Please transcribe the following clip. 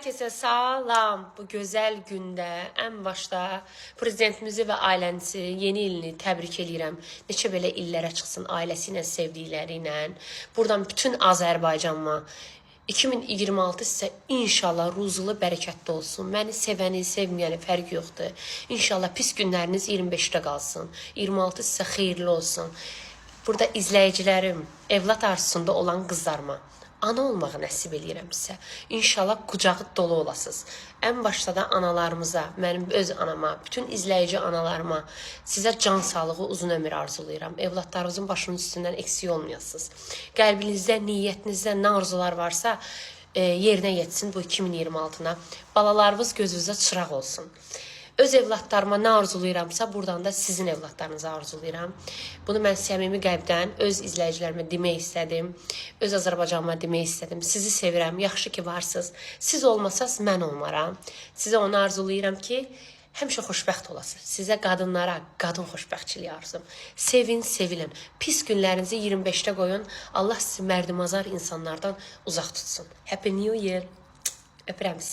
Herkese salam. Bu gözəl gündə ən başda prezidentimizi və ailənizi yeni ilini təbrik edirəm. Neçə belə illərə çıxsın ailəsi ilə, sevdikləri ilə. Buradan bütün Azərbaycanıma 2026 sizə inşallah ruzulu, bərəkətli olsun. Məni sevəni, sevməyəni fərqi yoxdur. İnşallah pis günləriniz 25-də qalsın. 26 sizə xeyirli olsun. Burada izləyicilərim, evlat arzusunda olan qızlarıma ana olmağı nəsib eləyirəm sizə. İnşallah qucağı dolu olasınız. Ən başda da analarımıza, mənim öz anama, bütün izləyici analarıma sizə can sağlığı, uzun ömür arzulayıram. Evlatlarınızın başının üstündən eksik olmayasınız. Qəlbinizdə, niyyətinizdə nə arzular varsa yerinə yetsin bu 2026-na. Balalarınız gözünüzə çıraq olsun. Öz evlatlarıma nə arzulayıramsa, buradan da sizin evlatlarınızı arzulayıram. Bunu mən səmimi qəlbdən öz izləyicilərimə demək istədim. Öz Azərbaycanıma demək istədim. Sizi sevirəm, yaxşı ki varsınız. Siz olmasaz mən olmaram. Sizə onu arzulayıram ki, həmişə xoşbəxt olasınız. Sizə qadınlara, qadın xoşbəxtçiliyi arzum. Sevin, sevilin. Pis günlərinizi 25-də qoyun. Allah sizi mərdimazar insanlardan uzaq tutsun. Happy New Year. Öpürəm sizi.